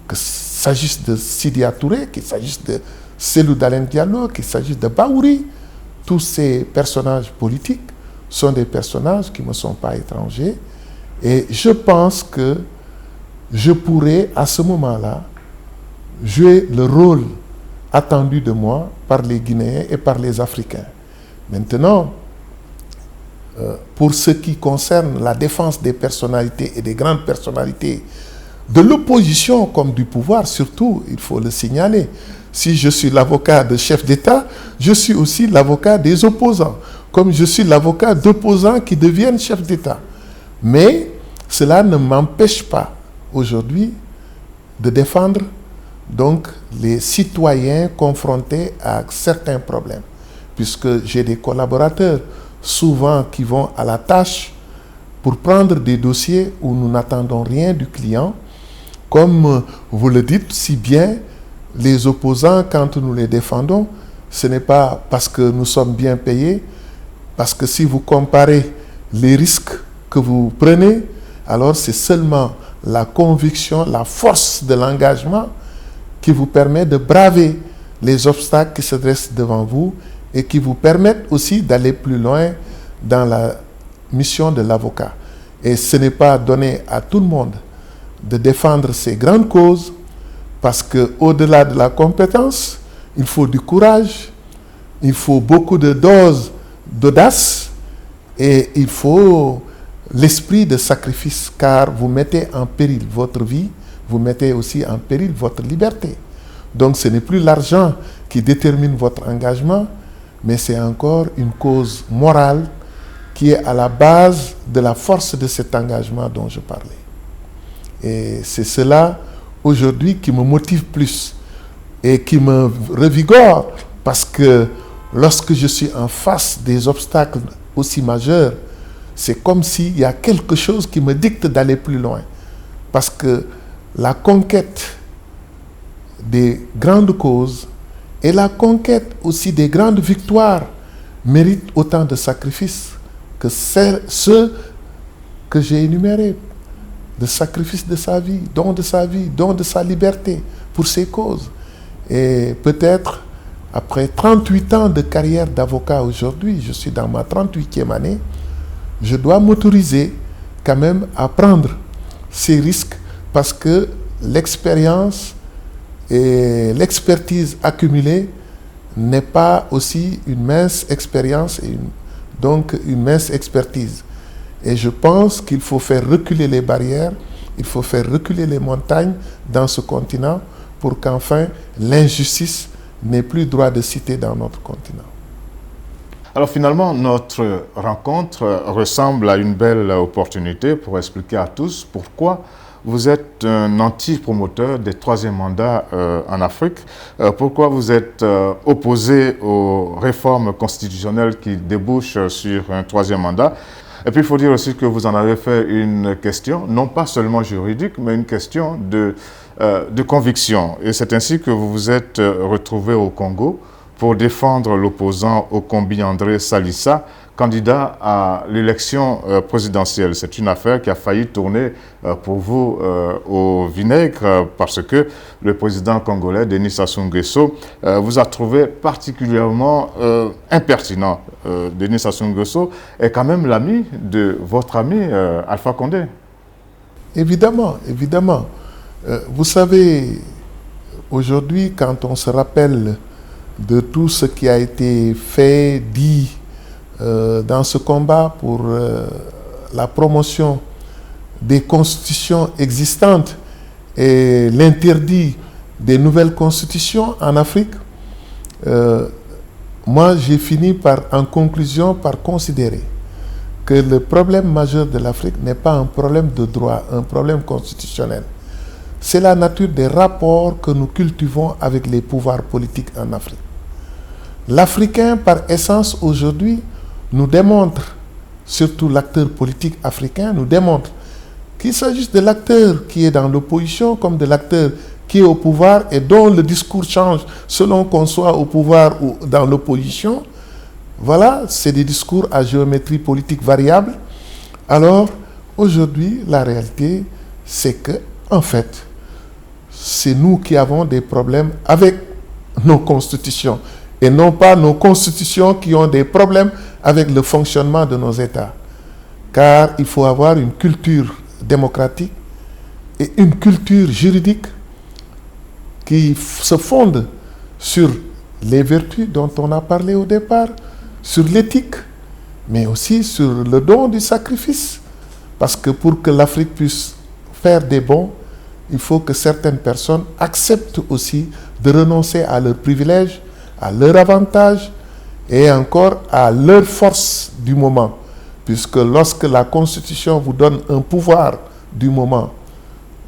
qu'il s'agisse de Sidia Touré, qu'il s'agisse de Cellou Dalein Diallo, qu'il s'agisse de Baouri. Tous ces personnages politiques sont des personnages qui ne me sont pas étrangers et je pense que je pourrais à ce moment-là jouer le rôle attendu de moi par les Guinéens et par les Africains. Maintenant, pour ce qui concerne la défense des personnalités et des grandes personnalités de l'opposition comme du pouvoir, surtout, il faut le signaler. Si je suis l'avocat de chefs d'État, je suis aussi l'avocat des opposants, comme je suis l'avocat d'opposants qui deviennent chefs d'État. Mais cela ne m'empêche pas aujourd'hui de défendre donc les citoyens confrontés à certains problèmes, puisque j'ai des collaborateurs souvent qui vont à la tâche pour prendre des dossiers où nous n'attendons rien du client. Comme vous le dites si bien, les opposants, quand nous les défendons, ce n'est pas parce que nous sommes bien payés, parce que si vous comparez les risques que vous prenez, alors c'est seulement la conviction, la force de l'engagement qui vous permet de braver les obstacles qui se dressent devant vous et qui vous permettent aussi d'aller plus loin dans la mission de l'avocat. Et ce n'est pas donné à tout le monde de défendre ces grandes causes, parce qu'au-delà de la compétence, il faut du courage, il faut beaucoup de doses d'audace et il faut l'esprit de sacrifice, car vous mettez en péril votre vie, vous mettez aussi en péril votre liberté. Donc ce n'est plus l'argent qui détermine votre engagement, mais c'est encore une cause morale qui est à la base de la force de cet engagement dont je parlais. Et c'est cela aujourd'hui qui me motive plus et qui me revigore, parce que lorsque je suis en face des obstacles aussi majeurs, c'est comme s'il y a quelque chose qui me dicte d'aller plus loin. Parce que la conquête des grandes causes et la conquête aussi des grandes victoires méritent autant de sacrifices que ceux que j'ai énumérés. De sacrifice de sa vie, don de sa liberté pour ces causes. Et peut-être, après 38 ans de carrière d'avocat aujourd'hui, je suis dans ma 38e année, je dois m'autoriser quand même à prendre ces risques, parce que l'expérience et l'expertise accumulée n'est pas aussi une mince expérience et donc une mince expertise. Et je pense qu'il faut faire reculer les barrières, il faut faire reculer les montagnes dans ce continent pour qu'enfin l'injustice n'ait plus droit de cité dans notre continent. Alors finalement, notre rencontre ressemble à une belle opportunité pour expliquer à tous pourquoi vous êtes un anti-promoteur des troisièmes mandats en Afrique, pourquoi vous êtes opposé aux réformes constitutionnelles qui débouchent sur un troisième mandat. Et puis il faut dire aussi que vous en avez fait une question, non pas seulement juridique, mais une question de conviction. Et c'est ainsi que vous vous êtes retrouvé au Congo pour défendre l'opposant Okombi André Salissa, candidat à l'élection présidentielle. C'est une affaire qui a failli tourner pour vous au vinaigre, parce que le président congolais, Denis Sassou Nguesso, vous a trouvé particulièrement impertinent. Denis Sassou Nguesso est quand même l'ami de votre ami Alpha Condé. Évidemment, évidemment. Vous savez, aujourd'hui, quand on se rappelle de tout ce qui a été fait, dit, dans ce combat pour la promotion des constitutions existantes et l'interdit des nouvelles constitutions en Afrique, moi j'ai fini en conclusion par considérer que le problème majeur de l'Afrique n'est pas un problème de droit, un problème constitutionnel. C'est la nature des rapports que nous cultivons avec les pouvoirs politiques en Afrique. L'Africain, par essence, aujourd'hui, nous démontre, surtout l'acteur politique africain, nous démontre qu'il s'agisse de l'acteur qui est dans l'opposition comme de l'acteur qui est au pouvoir et dont le discours change selon qu'on soit au pouvoir ou dans l'opposition. Voilà, c'est des discours à géométrie politique variable. Alors, aujourd'hui, la réalité, c'est que, en fait, c'est nous qui avons des problèmes avec nos constitutions et non pas nos constitutions qui ont des problèmes avec le fonctionnement de nos États. Car il faut avoir une culture démocratique et une culture juridique qui se fonde sur les vertus dont on a parlé au départ, sur l'éthique mais aussi sur le don du sacrifice. Parce que pour que l'Afrique puisse faire des bons, il faut que certaines personnes acceptent aussi de renoncer à leurs privilèges, à leurs avantages et encore à leur force du moment. Puisque lorsque la Constitution vous donne un pouvoir du moment,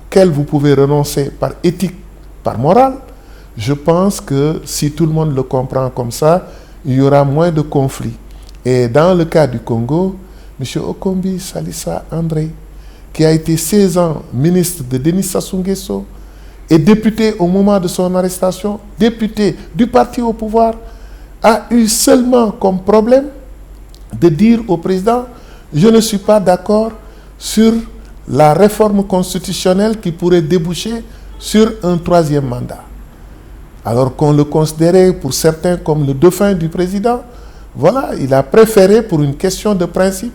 auquel vous pouvez renoncer par éthique, par morale, je pense que si tout le monde le comprend comme ça, il y aura moins de conflits. Et dans le cas du Congo, M. Okombi Salissa André, qui a été 16 ans ministre de Denis Sassou Nguesso et député au moment de son arrestation, député du parti au pouvoir, a eu seulement comme problème de dire au président « Je ne suis pas d'accord sur la réforme constitutionnelle qui pourrait déboucher sur un 3e mandat. » Alors qu'on le considérait pour certains comme le dauphin du président, voilà, il a préféré pour une question de principe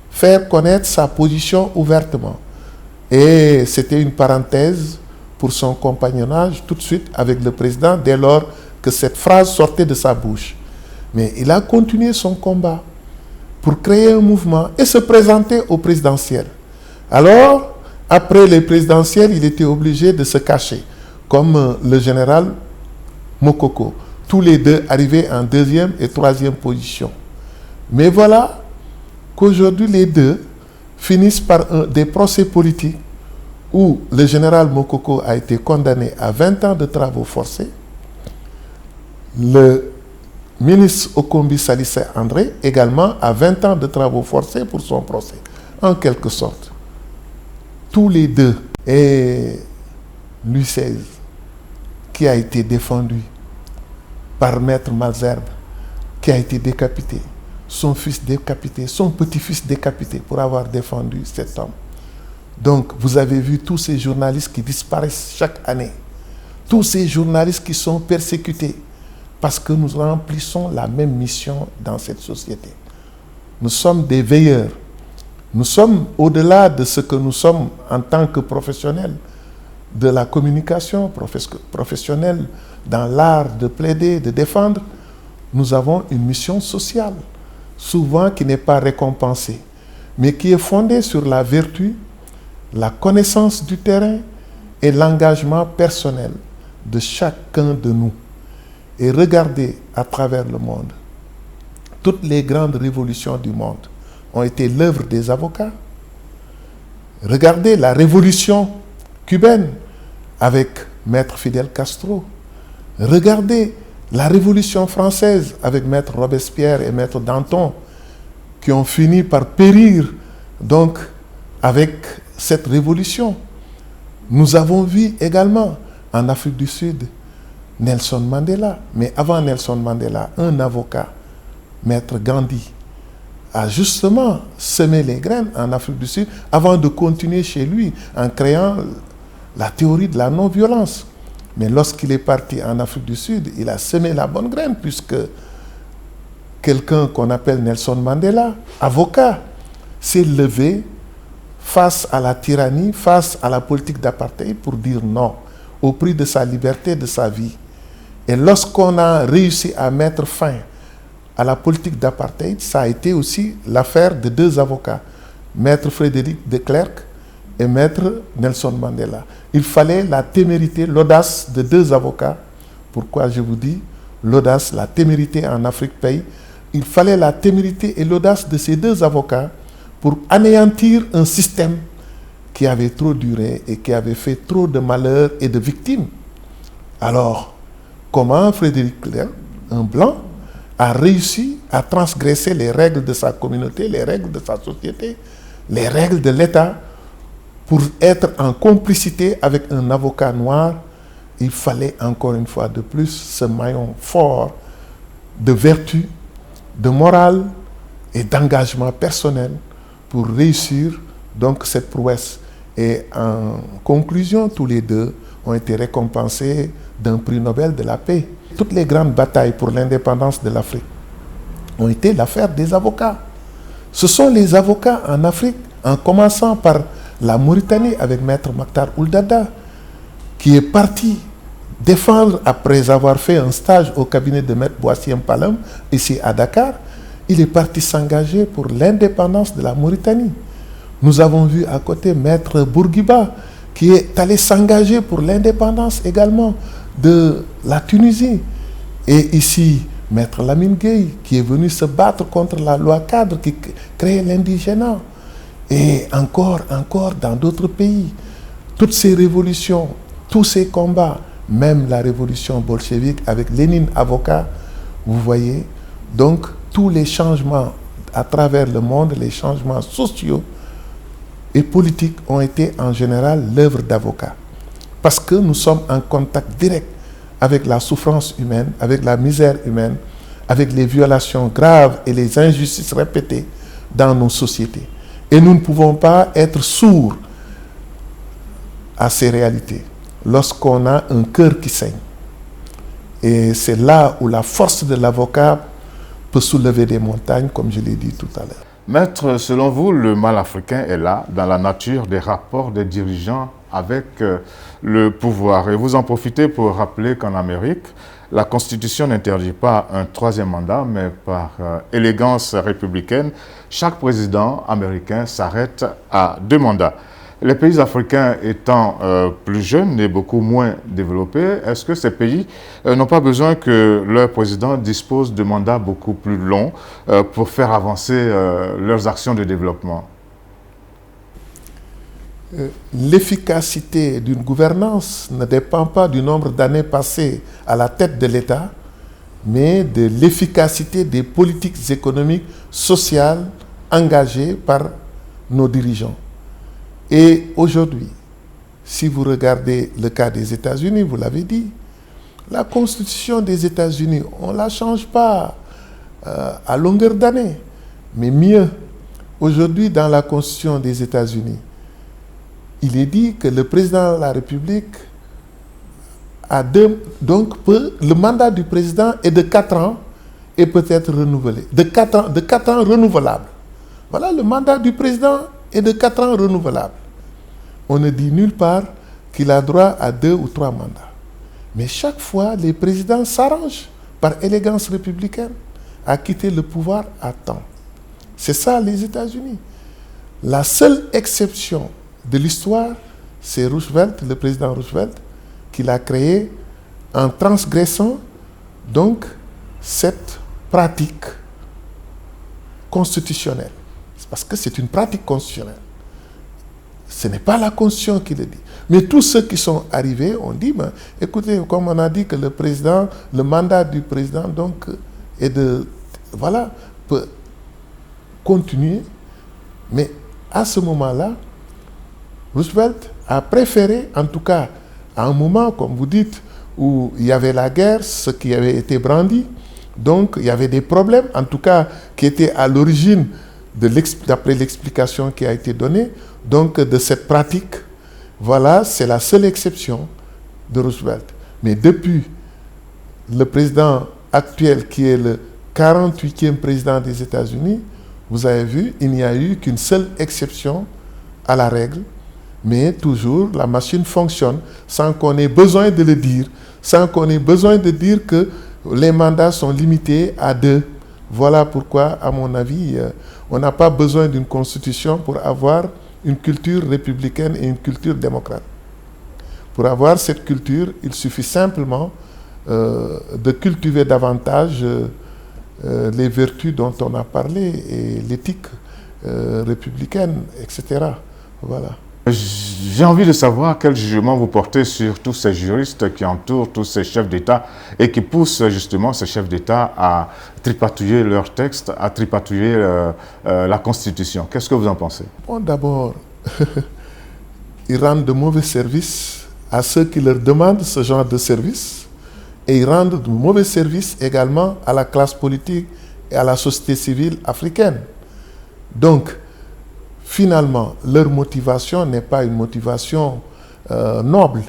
faire connaître sa position ouvertement. Et c'était une parenthèse pour son compagnonnage tout de suite avec le président dès lors que cette phrase sortait de sa bouche. Mais il a continué son combat pour créer un mouvement et se présenter au présidentiel. Alors, après les présidentielles, il était obligé de se cacher, comme le général Mokoko. Tous les deux arrivés en 2e et 3e position. Mais voilà qu'aujourd'hui, les deux finissent par des procès politiques où le général Mokoko a été condamné à 20 ans de travaux forcés. Le ministre Okombi Salissa André également à 20 ans de travaux forcés pour son procès. En quelque sorte, tous les deux. Et Louis XVI, qui a été défendu par Maître Malzerbe, qui a été décapité, son fils décapité, son petit-fils décapité pour avoir défendu cet homme. Donc, vous avez vu tous ces journalistes qui disparaissent chaque année, tous ces journalistes qui sont persécutés, parce que nous remplissons la même mission dans cette société. Nous sommes des veilleurs. Nous sommes au-delà de ce que nous sommes en tant que professionnels de la communication, professionnels dans l'art de plaider, de défendre. Nous avons une mission sociale, souvent qui n'est pas récompensée, mais qui est fondée sur la vertu, la connaissance du terrain et l'engagement personnel de chacun de nous. Et regardez à travers le monde, toutes les grandes révolutions du monde ont été l'œuvre des avocats. Regardez la révolution cubaine avec Maître Fidel Castro. Regardez la révolution française avec Maître Robespierre et Maître Danton, qui ont fini par périr donc avec cette révolution. Nous avons vu également en Afrique du Sud Nelson Mandela. Mais avant Nelson Mandela, un avocat, Maître Gandhi, a justement semé les graines en Afrique du Sud avant de continuer chez lui en créant la théorie de la non-violence. Mais lorsqu'il est parti en Afrique du Sud, il a semé la bonne graine puisque quelqu'un qu'on appelle Nelson Mandela, avocat, s'est levé face à la tyrannie, face à la politique d'apartheid pour dire non au prix de sa liberté, de sa vie. Et lorsqu'on a réussi à mettre fin à la politique d'apartheid, ça a été aussi l'affaire de deux avocats, Maître Frédéric de Klerk et Maître Nelson Mandela. Il fallait la témérité, l'audace de deux avocats. Pourquoi je vous dis l'audace, la témérité en Afrique paye. Il fallait la témérité et l'audace de ces deux avocats pour anéantir un système qui avait trop duré et qui avait fait trop de malheurs et de victimes. Alors, comment Frédéric Klerk, un blanc, a réussi à transgresser les règles de sa communauté, les règles de sa société, les règles de l'État, pour être en complicité avec un avocat noir? Il fallait encore une fois de plus ce maillon fort de vertu, de morale et d'engagement personnel pour réussir donc cette prouesse. Et en conclusion, tous les deux ont été récompensés d'un prix Nobel de la paix. Toutes les grandes batailles pour l'indépendance de l'Afrique ont été l'affaire des avocats. Ce sont les avocats en Afrique, en commençant par la Mauritanie avec Maître Makhtar Ould Daddah, qui est parti défendre, après avoir fait un stage au cabinet de Maître Boissier Mpalam, ici à Dakar, il est parti s'engager pour l'indépendance de la Mauritanie. Nous avons vu à côté Maître Bourguiba, qui est allé s'engager pour l'indépendance également de la Tunisie. Et ici, Maître Lamine Gueye, qui est venu se battre contre la loi cadre qui crée l'indigénat. Et encore dans d'autres pays. Toutes ces révolutions, tous ces combats, même la révolution bolchevique avec Lénine avocat, vous voyez, donc tous les changements à travers le monde, les changements sociaux et politiques ont été en général l'œuvre d'avocats. Parce que nous sommes en contact direct avec la souffrance humaine, avec la misère humaine, avec les violations graves et les injustices répétées dans nos sociétés. Et nous ne pouvons pas être sourds à ces réalités lorsqu'on a un cœur qui saigne. Et c'est là où la force de l'avocat peut soulever des montagnes, comme je l'ai dit tout à l'heure. Maître, selon vous, le mal africain est là, dans la nature des rapports des dirigeants avec le pouvoir. Et vous en profitez pour rappeler qu'en Amérique, la Constitution n'interdit pas un troisième mandat, mais par élégance républicaine, chaque président américain s'arrête à 2 mandats. Les pays africains étant plus jeunes et beaucoup moins développés, est-ce que ces pays n'ont pas besoin que leur président dispose de mandats beaucoup plus longs pour faire avancer leurs actions de développement? L'efficacité d'une gouvernance ne dépend pas du nombre d'années passées à la tête de l'État, mais de l'efficacité des politiques économiques, sociales engagées par nos dirigeants. Et aujourd'hui, si vous regardez le cas des États-Unis, vous l'avez dit, la Constitution des États-Unis, on ne la change pas à longueur d'année. Mais mieux, aujourd'hui, dans la Constitution des États-Unis, il est dit que le président de la République a le mandat du président est de 4 ans et peut être renouvelé. De 4 ans renouvelable. Voilà, le mandat du président est de 4 ans renouvelable. On ne dit nulle part qu'il a droit à 2 ou 3 mandats. Mais chaque fois, les présidents s'arrangent par élégance républicaine à quitter le pouvoir à temps. C'est ça les États-Unis. La seule exception de l'histoire, c'est Roosevelt, le président Roosevelt, qui l'a créé en transgressant donc cette pratique constitutionnelle. C'est parce que c'est une pratique constitutionnelle. Ce n'est pas la Constitution qui le dit. Mais tous ceux qui sont arrivés ont dit, écoutez, comme on a dit que le mandat du président donc peut continuer. Mais à ce moment-là, Roosevelt a préféré, en tout cas, à un moment, comme vous dites, où il y avait la guerre, ce qui avait été brandi, donc il y avait des problèmes, en tout cas, qui étaient à l'origine, d'après l'explication qui a été donnée, donc de cette pratique. Voilà, c'est la seule exception de Roosevelt. Mais depuis le président actuel, qui est le 48e président des États-Unis, vous avez vu, il n'y a eu qu'une seule exception à la règle, mais toujours la machine fonctionne sans qu'on ait besoin de le dire, sans qu'on ait besoin de dire que les mandats sont limités à 2. Voilà pourquoi, à mon avis, on n'a pas besoin d'une constitution pour avoir une culture républicaine et une culture démocrate. Pour avoir cette culture, il suffit simplement de cultiver davantage les vertus dont on a parlé et l'éthique républicaine, etc. Voilà. J'ai envie de savoir quel jugement vous portez sur tous ces juristes qui entourent tous ces chefs d'État et qui poussent justement ces chefs d'État à tripatouiller leurs textes, à tripatouiller la Constitution. Qu'est-ce que vous en pensez? Bon, d'abord, ils rendent de mauvais services à ceux qui leur demandent ce genre de service et ils rendent de mauvais services également à la classe politique et à la société civile africaine. Donc, finalement, leur motivation n'est pas une motivation noble,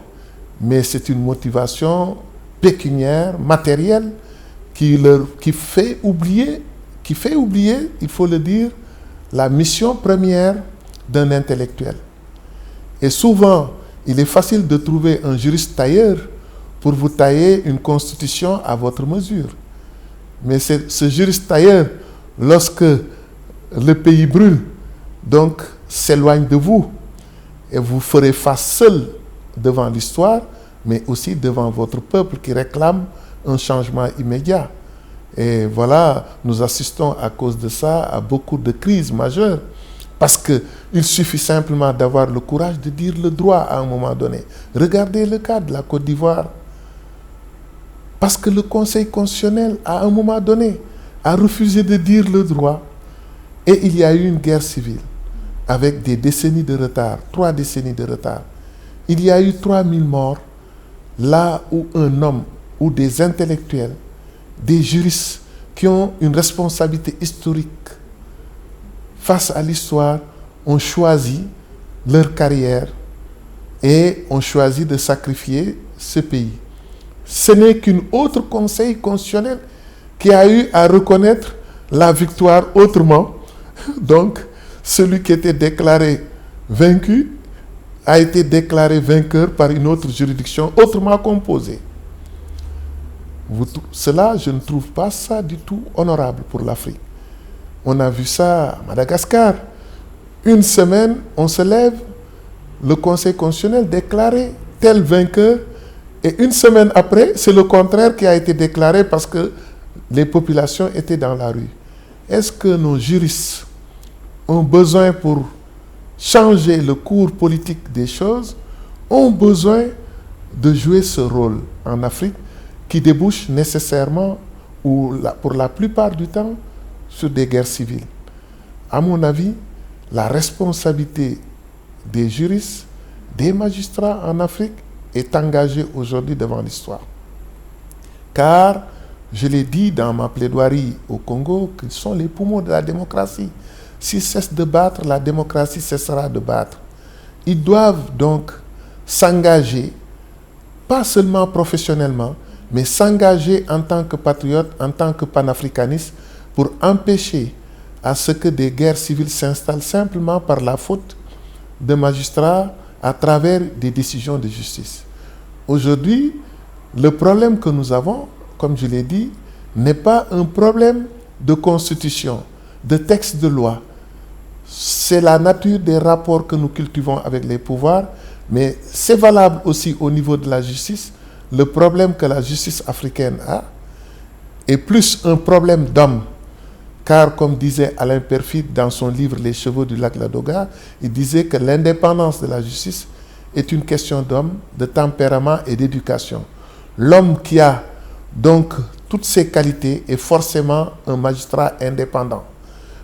mais c'est une motivation pécuniaire, matérielle, qui fait oublier, il faut le dire, la mission première d'un intellectuel. Et souvent, il est facile de trouver un juriste tailleur pour vous tailler une constitution à votre mesure. Mais ce juriste tailleur lorsque le pays brûle, donc s'éloigne de vous, et vous ferez face seul devant l'histoire, mais aussi devant votre peuple qui réclame un changement immédiat. Et voilà, nous assistons à cause de ça à beaucoup de crises majeures, parce qu'il suffit simplement d'avoir le courage de dire le droit à un moment donné. Regardez le cas de la Côte d'Ivoire. Parce que le Conseil constitutionnel, à un moment donné, a refusé de dire le droit. Et il y a eu une guerre civile, avec des décennies de retard, 3 décennies de retard. Il y a eu 3000 morts, là où un homme, ou des intellectuels, des juristes qui ont une responsabilité historique face à l'histoire, ont choisi leur carrière et ont choisi de sacrifier ce pays. Ce n'est qu'un autre conseil constitutionnel qui a eu à reconnaître la victoire autrement. Donc, celui qui était déclaré vaincu a été déclaré vainqueur par une autre juridiction autrement composée. Cela, je ne trouve pas ça du tout honorable pour l'Afrique. On a vu ça à Madagascar. Une semaine, on se lève, le Conseil constitutionnel déclaré tel vainqueur, et une semaine après, c'est le contraire qui a été déclaré parce que les populations étaient dans la rue. Est-ce que nos juristes ont besoin, pour changer le cours politique des choses, ont besoin de jouer ce rôle en Afrique qui débouche nécessairement, ou pour la plupart du temps, sur des guerres civiles? À mon avis, la responsabilité des juristes, des magistrats en Afrique est engagée aujourd'hui devant l'histoire. Car, je l'ai dit dans ma plaidoirie au Congo, qu'ils sont les poumons de la démocratie. S'ils cessent de battre, la démocratie cessera de battre. Ils doivent donc s'engager, pas seulement professionnellement, mais s'engager en tant que patriotes, en tant que panafricanistes, pour empêcher à ce que des guerres civiles s'installent simplement par la faute de magistrats à travers des décisions de justice. Aujourd'hui, le problème que nous avons, comme je l'ai dit, n'est pas un problème de constitution, de texte de loi. C'est la nature des rapports que nous cultivons avec les pouvoirs, mais c'est valable aussi au niveau de la justice. Le problème que la justice africaine a est plus un problème d'homme. Car, comme disait Alain Perfit dans son livre Les chevaux du lac Ladoga, il disait que l'indépendance de la justice est une question d'homme, de tempérament et d'éducation. L'homme qui a donc toutes ces qualités est forcément un magistrat indépendant.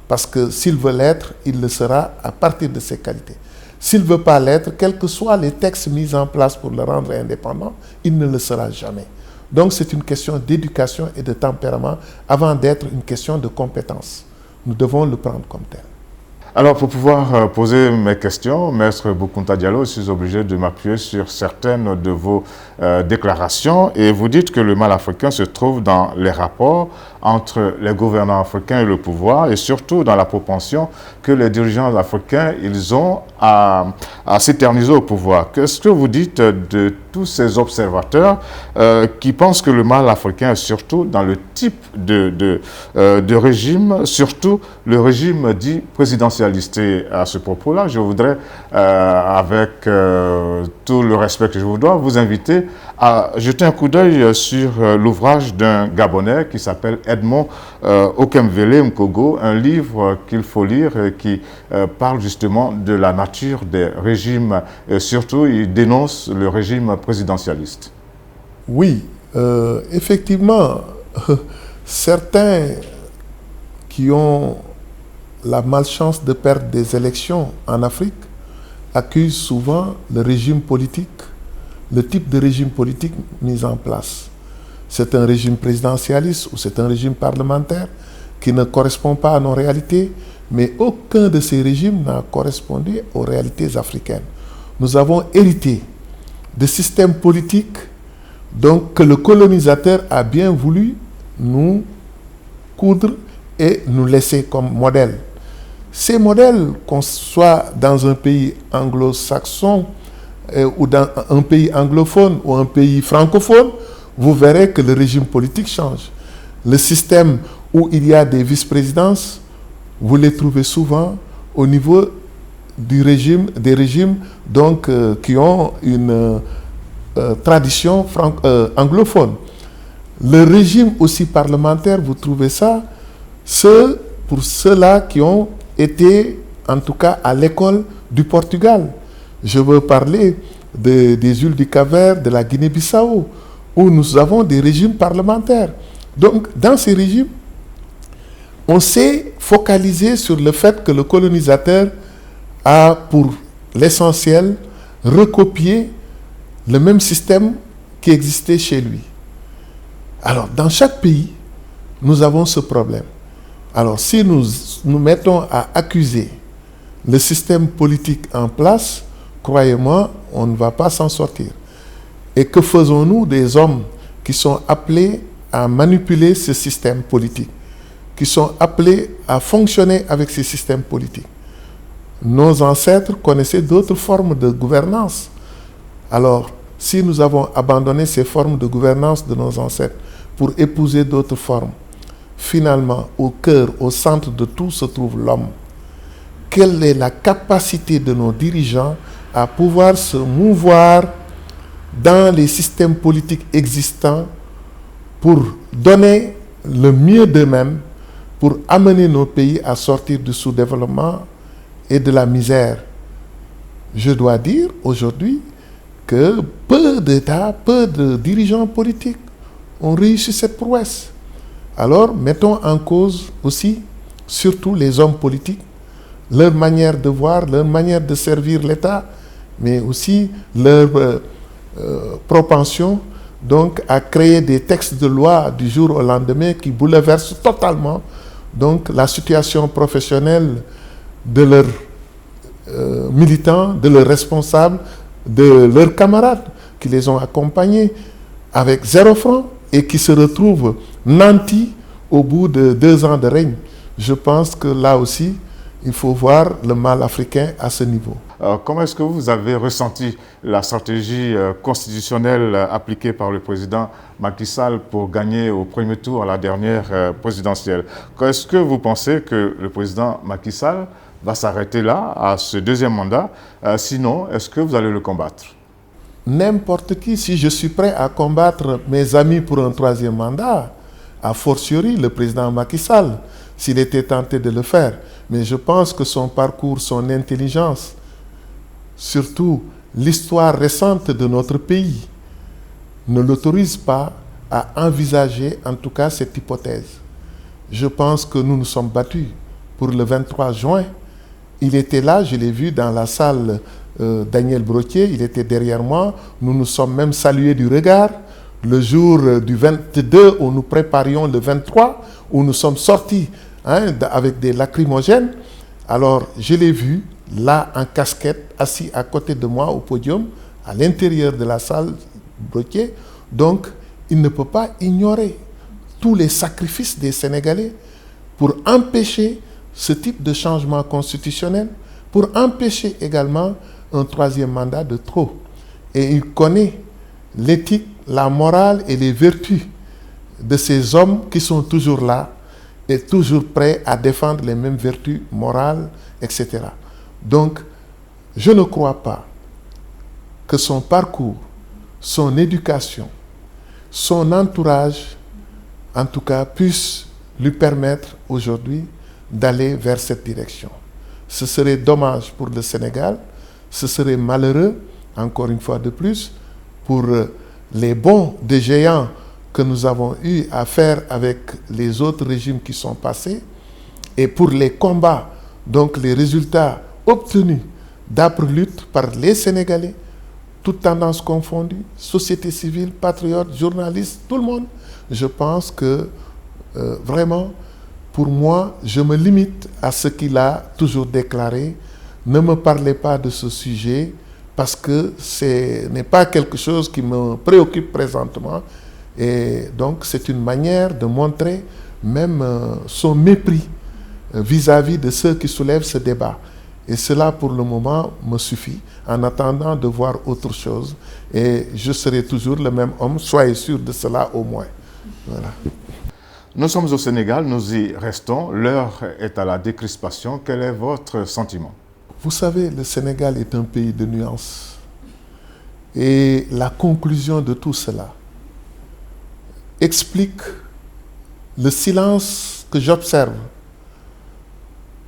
Parce que s'il veut l'être, il le sera à partir de ses qualités. S'il ne veut pas l'être, quels que soient les textes mis en place pour le rendre indépendant, il ne le sera jamais. Donc c'est une question d'éducation et de tempérament avant d'être une question de compétence. Nous devons le prendre comme tel. Alors, pour pouvoir poser mes questions, Maître Boukounta Diallo, je suis obligé de m'appuyer sur certaines de vos déclarations. Et vous dites que le mal africain se trouve dans les rapports entre les gouvernants africains et le pouvoir, et surtout dans la propension que les dirigeants africains ils ont à s'éterniser au pouvoir. Qu'est-ce que vous dites de tous ces observateurs qui pensent que le mal africain est surtout dans le type de régime, surtout le régime dit présidentialiste? Et à ce propos-là, je voudrais, avec tout le respect que je vous dois, vous inviter à jeter un coup d'œil sur l'ouvrage d'un Gabonais qui s'appelle Edmond Okemvele Mkogo, un livre qu'il faut lire et qui parle justement de la nature des régimes. Et surtout, il dénonce le régime présidentialiste. Oui, effectivement, certains qui ont la malchance de perdre des élections en Afrique accusent souvent le régime politique, le type de régime politique mis en place. C'est un régime présidentialiste ou c'est un régime parlementaire qui ne correspond pas à nos réalités, mais aucun de ces régimes n'a correspondu aux réalités africaines. Nous avons hérité de systèmes politiques donc, que le colonisateur a bien voulu nous coudre et nous laisser comme modèle. Ces modèles, qu'on soit dans un pays anglo-saxon ou dans un pays anglophone ou un pays francophone, vous verrez que le régime politique change. Le système où il y a des vice-présidences, vous les trouvez souvent au niveau des régimes donc, qui ont une tradition anglophone. Le régime aussi parlementaire, vous trouvez ça, pour ceux-là qui ont été, en tout cas, à l'école du Portugal. Je veux parler des îles du Cap-Vert, de la Guinée-Bissau, où nous avons des régimes parlementaires. Donc, dans ces régimes, on s'est focalisé sur le fait que le colonisateur a, pour l'essentiel, recopié le même système qui existait chez lui. Alors, dans chaque pays, nous avons ce problème. Alors, si nous nous mettons à accuser le système politique en place, croyez-moi, on ne va pas s'en sortir. Et que faisons-nous des hommes qui sont appelés à manipuler ce système politique, qui sont appelés à fonctionner avec ces systèmes politiques? Nos ancêtres connaissaient d'autres formes de gouvernance. Alors, si nous avons abandonné ces formes de gouvernance de nos ancêtres pour épouser d'autres formes, finalement, au cœur, au centre de tout se trouve l'homme. Quelle est la capacité de nos dirigeants à pouvoir se mouvoir dans les systèmes politiques existants pour donner le mieux d'eux-mêmes, pour amener nos pays à sortir du sous-développement et de la misère? Je dois dire aujourd'hui que peu d'États, peu de dirigeants politiques ont réussi cette prouesse. Alors, mettons en cause aussi, surtout les hommes politiques, leur manière de voir, leur manière de servir l'État, mais aussi leur propension donc, à créer des textes de loi du jour au lendemain qui bouleversent totalement donc, la situation professionnelle de leurs militants, de leurs responsables, de leurs camarades qui les ont accompagnés avec 0 franc et qui se retrouvent nantis au bout de 2 ans de règne. Je pense que là aussi, il faut voir le mal africain à ce niveau. Comment est-ce que vous avez ressenti la stratégie constitutionnelle appliquée par le président Macky Sall pour gagner au premier tour à la dernière présidentielle? Est-ce que vous pensez que le président Macky Sall va s'arrêter là, à ce 2e mandat? Sinon, est-ce que vous allez le combattre? N'importe qui, si je suis prêt à combattre mes amis pour un 3e mandat, a fortiori le président Macky Sall, s'il était tenté de le faire. Mais je pense que son parcours, son intelligence, surtout l'histoire récente de notre pays, ne l'autorise pas à envisager en tout cas cette hypothèse. Je pense que nous nous sommes battus pour le 23 juin. Il était là, je l'ai vu dans la salle Daniel Brottier, il était derrière moi. Nous nous sommes même salués du regard. Le jour du 22 où nous préparions le 23, où nous sommes sortis avec des lacrymogènes. Alors, je l'ai vu là en casquette, assis à côté de moi au podium, à l'intérieur de la salle Brottier. Donc, il ne peut pas ignorer tous les sacrifices des Sénégalais pour empêcher ce type de changement constitutionnel, pour empêcher également un 3e mandat de trop. Et il connaît l'éthique, la morale et les vertus de ces hommes qui sont toujours là et toujours prêts à défendre les mêmes vertus morales, etc. Donc, je ne crois pas que son parcours, son éducation, son entourage, en tout cas, puisse lui permettre aujourd'hui d'aller vers cette direction. Ce serait dommage pour le Sénégal, ce serait malheureux, encore une fois de plus, pour les bons des géants que nous avons eu à faire avec les autres régimes qui sont passés, et pour les combats, donc les résultats obtenus d'âpres luttes par les Sénégalais, toutes tendances confondues, société civile, patriotes, journalistes, tout le monde. Je pense que vraiment, pour moi, je me limite à ce qu'il a toujours déclaré. Ne me parlez pas de ce sujet parce que ce n'est pas quelque chose qui me préoccupe présentement. Et donc, c'est une manière de montrer même son mépris vis-à-vis de ceux qui soulèvent ce débat. Et cela, pour le moment, me suffit, en attendant de voir autre chose. Et je serai toujours le même homme, soyez sûr de cela au moins. Voilà. Nous sommes au Sénégal, nous y restons. L'heure est à la décrispation. Quel est votre sentiment? Vous savez, le Sénégal est un pays de nuances. Et la conclusion de tout cela explique le silence que j'observe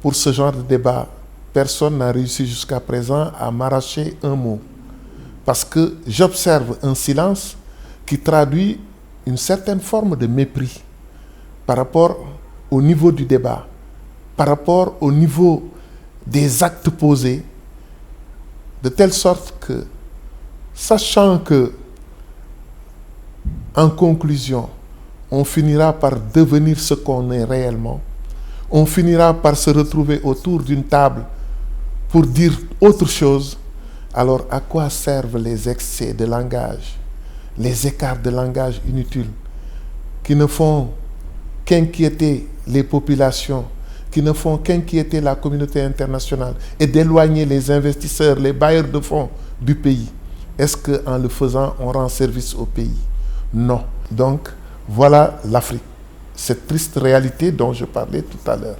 pour ce genre de débat. Personne n'a réussi jusqu'à présent à m'arracher un mot. Parce que j'observe un silence qui traduit une certaine forme de mépris par rapport au niveau du débat, par rapport au niveau des actes posés, de telle sorte que, sachant que, en conclusion, on finira par devenir ce qu'on est réellement, on finira par se retrouver autour d'une table pour dire autre chose, alors à quoi servent les excès de langage, les écarts de langage inutiles qui ne font qu'inquiéter les populations, qui ne font qu'inquiéter la communauté internationale et d'éloigner les investisseurs, les bailleurs de fonds du pays? Est-ce qu'en le faisant, on rend service au pays? Non. Donc, voilà l'Afrique, cette triste réalité dont je parlais tout à l'heure.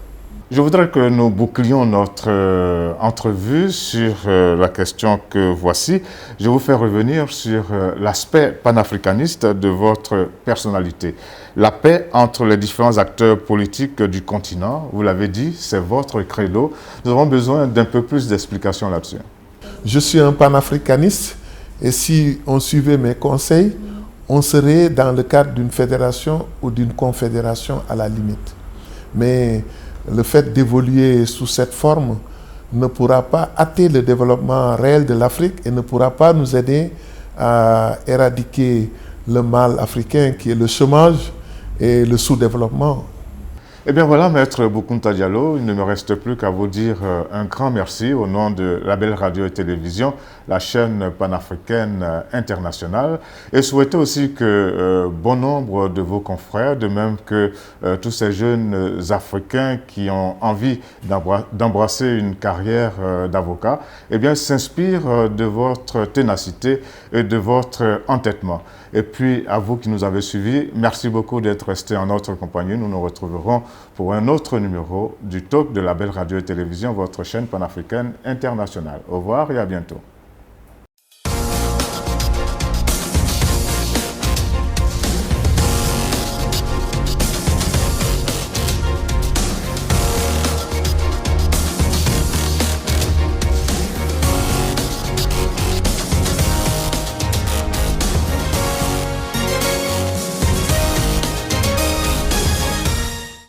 Je voudrais que nous bouclions notre entrevue sur la question que voici. Je vous fais revenir sur l'aspect panafricaniste de votre personnalité. La paix entre les différents acteurs politiques du continent, vous l'avez dit, c'est votre credo. Nous avons besoin d'un peu plus d'explications là-dessus. Je suis un panafricaniste et si on suivait mes conseils, on serait dans le cadre d'une fédération ou d'une confédération à la limite. Mais le fait d'évoluer sous cette forme ne pourra pas hâter le développement réel de l'Afrique et ne pourra pas nous aider à éradiquer le mal africain qui est le chômage et le sous-développement. Eh bien voilà, Maître Boukounta Diallo, il ne me reste plus qu'à vous dire un grand merci au nom de Label Radio et Télévision, la chaîne panafricaine internationale, et souhaiter aussi que bon nombre de vos confrères, de même que tous ces jeunes Africains qui ont envie d'embrasser une carrière d'avocat, eh bien s'inspirent de votre ténacité et de votre entêtement. Et puis, à vous qui nous avez suivis, merci beaucoup d'être restés en notre compagnie. Nous nous retrouverons pour un autre numéro du Talk de Label Radio et Télévision, votre chaîne panafricaine internationale. Au revoir et à bientôt.